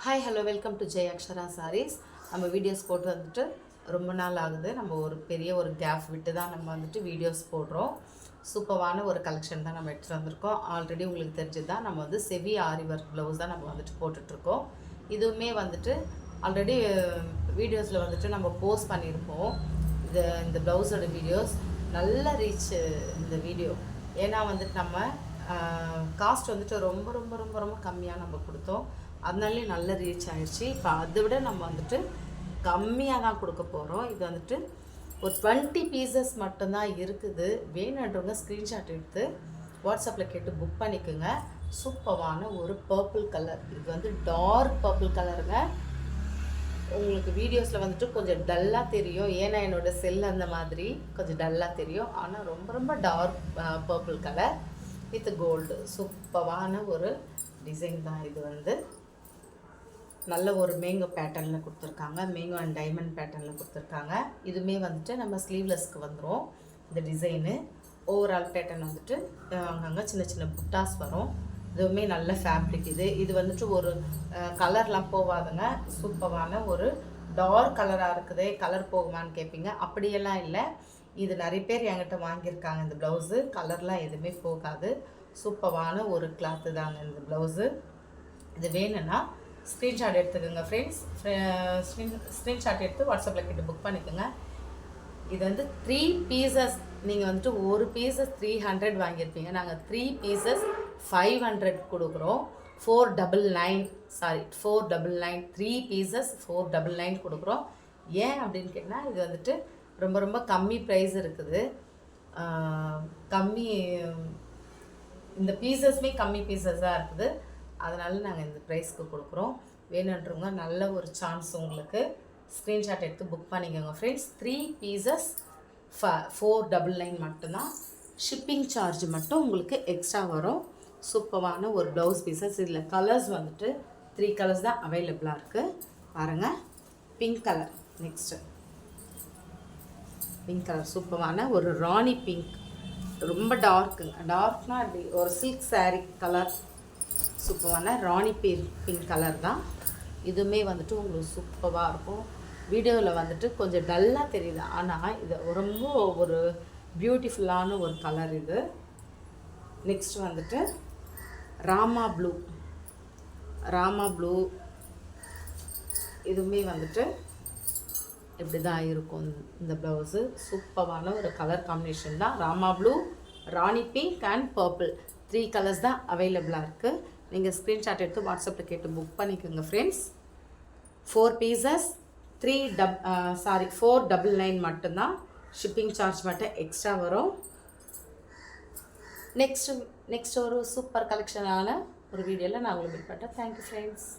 Hi hello welcome to Jai Akshara sarees. நம்ம videos போட்டு வந்துட்டு ரொம்ப நாள் ஆகுது. நம்ம ஒரு பெரிய கேப் விட்டு தான் நம்ம வந்துட்டு வீடியோஸ் போடுறோம். சூப்பரான ஒரு கலெக்ஷன் தான் நம்ம எடுத்துகிட்டு வந்திருக்கோம். ஆல்ரெடி உங்களுக்கு தெரிஞ்சது தான், நம்ம வந்து செவி ஆரி ஒர்க் ப்ளவுஸ் தான் நம்ம வந்துட்டு போட்டுட்ருக்கோம். இதுவுமே வந்துட்டு ஆல்ரெடி வீடியோஸில் வந்துட்டு நம்ம போஸ்ட் பண்ணியிருப்போம். இந்த ப்ளவுஸோட வீடியோஸ் நல்ல ரீச் இந்த வீடியோ. ஏன்னா வந்துட்டு நம்ம காஸ்ட் வந்துட்டு ரொம்ப ரொம்ப ரொம்ப ரொம்ப கம்மியாக நம்ம கொடுத்தோம். அதனாலே நல்ல ரீச் ஆகிடுச்சு. இப்போ அதை விட நம்ம வந்துட்டு கம்மியாக தான் கொடுக்க போகிறோம். இது வந்துட்டு ஒரு 20 பீசஸ் மட்டும்தான் இருக்குது. வேணுன்றவங்க ஸ்க்ரீன்ஷாட் எடுத்து வாட்ஸ்அப்பில் கேட்டு புக் பண்ணிக்கோங்க. சூப்பரான ஒரு பர்பிள் கலர். இது வந்து டார்க் பர்பிள் கலருங்க. உங்களுக்கு வீடியோஸில் வந்துட்டு கொஞ்சம் டல்லாக தெரியும், ஏன்னா என்னோடய செல் அந்த மாதிரி கொஞ்சம் டல்லாக தெரியும். ஆனால் ரொம்ப ரொம்ப dark purple colour with gold. சூப்பரான ஒரு டிசைன் தான் இது. வந்து நல்ல ஒரு மேங்கோ பேட்டர்னில் கொடுத்துருக்காங்க. மேங்கோ அண்ட் டைமண்ட் பேட்டர்னில் கொடுத்துருக்காங்க. இதுவுமே வந்துட்டு நம்ம ஸ்லீவ்லெஸ்க்கு வந்துடும் இந்த டிசைனு. ஓவரால் பேட்டர்ன் வந்துட்டு அங்கங்கே சின்ன சின்ன புட்டாஸ் வரும். இதுவுமே நல்ல ஃபேப்ரிக். இது வந்துட்டு ஒரு கலர்லாம் போகாதுங்க. சூப்பரான ஒரு டார்க் கலராக இருக்குது. கலர் போகுமான்னு கேட்பீங்க. அப்படியெல்லாம் இல்லை. இது நிறைய பேர் என்கிட்ட வாங்கியிருக்காங்க. இந்த ப்ளவுஸு கலர்லாம் எதுவுமே போகாது. சூப்பரான ஒரு கிளாத்து தாங்க இந்த ப்ளவுஸு. இது வேணும்னா ஸ்க்ரீன்ஷாட் எடுத்துக்கோங்க ஃப்ரெண்ட்ஸ். ஸ்க்ரீன்ஷாட் எடுத்து வாட்ஸ்அப்பில் கேட்டு புக் பண்ணிக்கோங்க. இது வந்து 3 பீசஸ். நீங்கள் வந்துட்டு ஒரு பீசஸ் 300 வாங்கியிருப்பீங்க. நாங்கள் 3 பீசஸ் 500 கொடுக்குறோம். 499 3 பீசஸ் 499 கொடுக்குறோம். ஏன் அப்படின்னு கேட்டிங்கன்னா, இது வந்துட்டு ரொம்ப ரொம்ப கம்மி ப்ரைஸ் இருக்குது. இந்த பீசஸ்மே கம்மி பீசஸாக இருக்குது. அதனால் நாங்கள் இந்த ப்ரைஸ்க்கு கொடுக்குறோம். வேணுன்றவங்க நல்ல ஒரு சான்ஸ் உங்களுக்கு. ஸ்க்ரீன்ஷாட் எடுத்து புக் பண்ணிக்கோங்க ஃப்ரெண்ட்ஸ். 3 பீசஸ் 499 மட்டும்தான். ஷிப்பிங் சார்ஜ் மட்டும் உங்களுக்கு எக்ஸ்ட்ரா வரும். சூப்பரான ஒரு ப்ளவுஸ் பீசஸ். இதில் கலர்ஸ் வந்துட்டு 3 கலர்ஸ் தான் அவைலபிளாக இருக்குது. பாருங்கள், pink colour. Next pink colour. சூப்பரான ஒரு ராணி பிங்க். ரொம்ப டார்க்குங்க. டார்க்னால் அப்படி ஒரு சில்க் சாரீ கலர். சூப்பரான ராணி பிங்க் கலர் தான். இதுவுமே வந்துட்டு உங்களுக்கு சூப்பராக இருக்கும். வீடியோவில் வந்துட்டு கொஞ்சம் டல்லாக தெரியுது, ஆனால் இது ரொம்ப ஒரு பியூட்டிஃபுல்லான ஒரு கலர் இது. நெக்ஸ்ட் வந்துட்டு ராமா ப்ளூ. இதுவுமே வந்துட்டு இப்படி தான் இருக்கும் இந்த ப்ளவுஸு. சூப்பரான ஒரு கலர் காம்பினேஷன் தான். Rama blue, Rani pink and purple 3 colours தான் அவைலபிளாக இருக்குது. நீங்கள் ஸ்க்ரீன்ஷாட் எடுத்து வாட்ஸ்அப்பில் கேட்டு புக் பண்ணிக்கோங்க ஃப்ரெண்ட்ஸ். 4 பீசஸ் 499 மட்டும்தான். ஷிப்பிங் சார்ஜ் மட்டும் எக்ஸ்ட்ரா வரும். நெக்ஸ்ட் ஒரு சூப்பர் கலெக்ஷனான ஒரு வீடியோவில் நான் உங்களுக்கு மீட் பண்ணுறேன். Thank you friends.